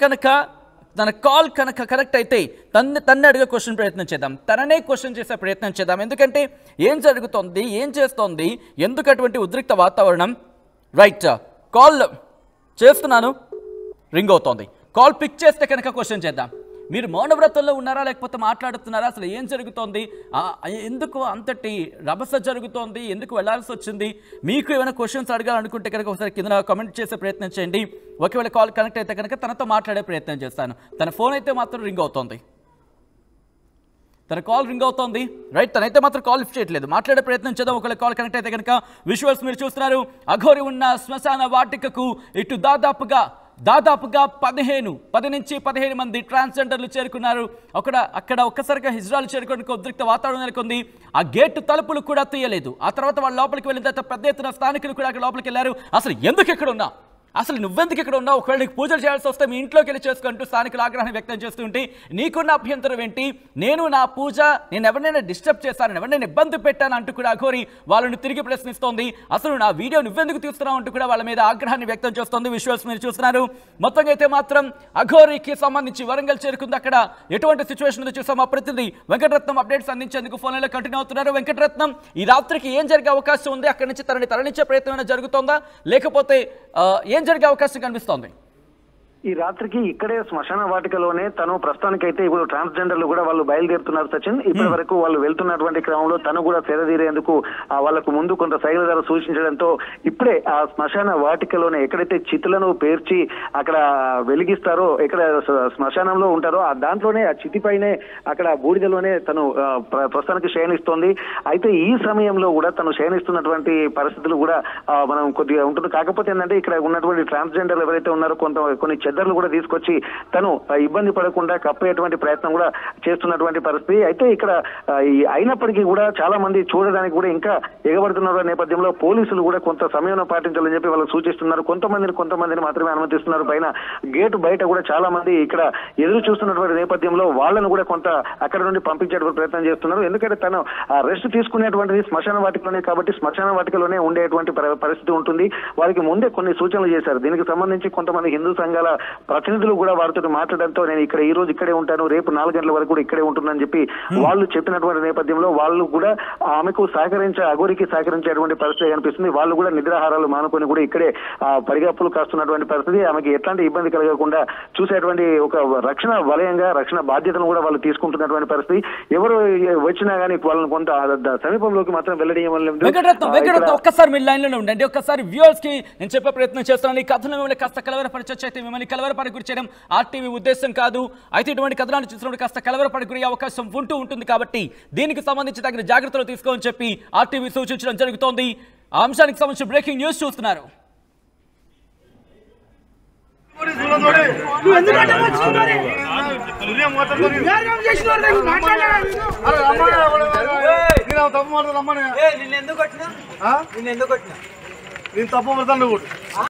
కనుక కరెక్ట్ అయితే తన్నే అడిగే క్వశ్చన్ ప్రయత్నం చేద్దాం, తననే క్వశ్చన్ చేసే ప్రయత్నం చేద్దాం. ఎందుకంటే ఏం జరుగుతోంది, ఏం చేస్తోంది, ఎందుకు అటువంటి ఉద్రిక్త వాతావరణం. రైట్, కాల్ చేస్తున్నాను, రింగ్ అవుతోంది. కాల్ పిక్ చేస్తే కనుక క్వశ్చన్ చేద్దాం. మీరు మౌనవ్రతంలో ఉన్నారా లేకపోతే మాట్లాడుతున్నారా, అసలు ఏం జరుగుతోంది, ఎందుకు అంతటి రభస జరుగుతోంది, ఎందుకు వెళ్లాల్సి వచ్చింది, మీకు ఏమైనా క్వశ్చన్స్ అడగాలనుకుంటే కనుక ఒకసారి కింద కామెంట్ చేసే ప్రయత్నం చేయండి. ఒకవేళ కాల్ కనెక్ట్ అయితే కనుక తనతో మాట్లాడే ప్రయత్నం చేస్తాను. తన ఫోన్ అయితే మాత్రం రింగ్ అవుతోంది, తన కాల్ రింగ్ అవుతోంది. రైట్, తనైతే మాత్రం కాల్ లిఫ్ట్ చేయట్లేదు. మాట్లాడే ప్రయత్నం చేద్దాం. ఒకవేళ కాల్ కనెక్ట్ అయితే కనుక విజువల్స్ మీరు చూస్తున్నారు. అఘోరి ఉన్న శ్మశాన వాటికకు ఇటు దాదాపుగా 10 నుంచి 15 మంది ట్రాన్స్జెండర్లు చేరుకున్నారు. అక్కడ ఒక్కసారిగా హిజ్రాలు చేరుకోవడానికి ఉద్రిక్త వాతావరణం నెలకొంది. ఆ గేటు తలుపులు కూడా తీయలేదు. ఆ తర్వాత వాళ్ళు లోపలికి వెళ్ళిన తర్వాత పెద్ద ఎత్తున స్థానికులు కూడా అక్కడ లోపలికి వెళ్ళారు. అసలు ఎందుకు ఇక్కడ ఉన్నా, అసలు నువ్వెందుకు ఇక్కడ ఉన్నావు, ఒకవేళ నీకు పూజలు చేయాల్సి వస్తే మీ ఇంట్లోకి వెళ్ళి చేసుకుంటూ స్థానికులు ఆగ్రహం వ్యక్తం చేస్తుంటే నీకున్న అభ్యంతరం ఏంటి, నేను నా పూజ, నేను ఎవరినైనా డిస్టర్బ్ చేస్తాను, ఎవరినైనా ఇబ్బంది పెట్టాను అంటూ కూడా అఘోరి వాళ్ళని తిరిగి ప్రశ్నిస్తోంది. అసలు నా వీడియో నువ్వెందుకు తీస్తున్నావు అంటూ కూడా వాళ్ళ మీద ఆగ్రహాన్ని వ్యక్తం చేస్తోంది. విజువల్స్ మీరు చూస్తున్నారు. మొత్తంగా అయితే మాత్రం అఘోరికి సంబంధించి వరంగల్ చేరుకుంది. అక్కడ ఎటువంటి సిచ్యువేషన్ ఉందో చూసాం. మా ప్రతినిధి వెంకటరత్నం అప్డేట్స్ అందించేందుకు ఫోన్లో కంటిన్యూ అవుతున్నారు. వెంకటరత్నం, ఈ రాత్రికి ఏం జరిగే అవకాశం ఉంది, అక్కడి నుంచి తరలించే ప్రయత్నం జరుగుతోందా, లేకపోతే ఏం జరిగే అవకాశం కనిపిస్తోంది? ఈ రాత్రికి ఇక్కడే శ్మశాన వాటికలోనే తను ప్రస్తుతానికైతే ఇప్పుడు ట్రాన్స్జెండర్లు కూడా వాళ్ళు బయలుదేరుతున్నారు సచిన్. ఇప్పటి వరకు వాళ్ళు వెళ్తున్నటువంటి క్రమంలో తను కూడా సేదతీరేందుకు వాళ్ళకు ముందు కొంత సైగల ద్వారా సూచించడంతో ఇప్పుడే ఆ శ్మశాన వాటికలోనే ఎక్కడైతే చితులను పేర్చి అక్కడ వెలిగిస్తారో, ఎక్కడ శ్మశానంలో ఉంటారో ఆ దాంట్లోనే ఆ చితిపైనే అక్కడ బూడిదలోనే తను ప్రస్తుతానికి శయనిస్తోంది. అయితే ఈ సమయంలో కూడా తను శయనిస్తున్నటువంటి పరిస్థితులు కూడా మనం కొద్దిగా ఉంటుంది. కాకపోతే ఏంటంటే ఇక్కడ ఉన్నటువంటి ట్రాన్స్జెండర్లు ఎవరైతే ఉన్నారో కొన్ని చెద్దర్లు కూడా తీసుకొచ్చి తను ఇబ్బంది పడకుండా కప్పేటువంటి ప్రయత్నం కూడా చేస్తున్నటువంటి పరిస్థితి. అయితే ఇక్కడ అయినప్పటికీ కూడా చాలా మంది చూడడానికి కూడా ఇంకా ఎగబడుతున్న నేపథ్యంలో పోలీసులు కూడా కొంత సమయం పాటించాలని చెప్పి వాళ్ళు సూచిస్తున్నారు. కొంతమందిని మాత్రమే అనుమతిస్తున్నారు. పైన గేటు బయట కూడా చాలా మంది ఇక్కడ ఎదురు చూస్తున్నటువంటి నేపథ్యంలో వాళ్ళను కూడా కొంత అక్కడ నుండి పంపించేటువంటి ప్రయత్నం చేస్తున్నారు. ఎందుకంటే తను రెస్ట్ తీసుకునేటువంటిది శ్మశాన వాటికలోనే కాబట్టి శ్మశాన వాటికలోనే ఉండేటువంటి పరిస్థితి ఉంటుంది. వారికి ముందే కొన్ని సూచనలు చేశారు. దీనికి సంబంధించి కొంతమంది హిందూ సంఘాల ప్రతినిధులు కూడా వారితో మాట్లాడడంతో నేను ఈ రోజు ఇక్కడే ఉంటాను, రేపు 4 గంటల వరకు కూడా ఇక్కడే ఉంటుందని చెప్పి వాళ్ళు చెప్పినటువంటి నేపథ్యంలో వాళ్ళు కూడా ఆమెకు అఘోరికి సహకరించేటువంటి పరిస్థితి కనిపిస్తుంది. వాళ్ళు కూడా నిద్రాహారాలు మానుకొని కూడా ఇక్కడే పరిగెప్పులు కాస్తున్నటువంటి పరిస్థితి. ఆమెకి ఎట్లాంటి ఇబ్బంది కలగకుండా చూసేటువంటి ఒక రక్షణ వలయంగా, రక్షణ బాధ్యతను కూడా వాళ్ళు తీసుకుంటున్నటువంటి పరిస్థితి. ఎవరు వచ్చినా కానీ వాళ్ళని కొంత సమీపంలోకి మాత్రం వెంకటరత్నం ఒక్కసారి మీ లైన్ లోనే ఉండండి. ఒక్కసారి వ్యూవర్స్ కి నేను చెప్పే ప్రయత్నం చేస్తున్నాను. ఈ కథను మిమ్మల్ని కాస్త కలవరపరిచొచ్చు, అయితే మిమ్మల్ని కలవరపడి గురి చేయడం ఆర్టీవీ ఉద్దేశం కాదు. అయితే ఇటువంటి కథనాన్ని చూసినప్పుడు కాస్త కలవరపడి గురి అవకాశం ఉంటుంది కాబట్టి దీనికి సంబంధించి తగిన జాగ్రత్తలు తీసుకోమని చెప్పి ఆర్టీవీ సూచించడం జరుగుతోంది. ఆ అంశానికి సంబంధించి బ్రేకింగ్ న్యూస్ చూస్తున్నారు. నేను తప్పు పడతాను.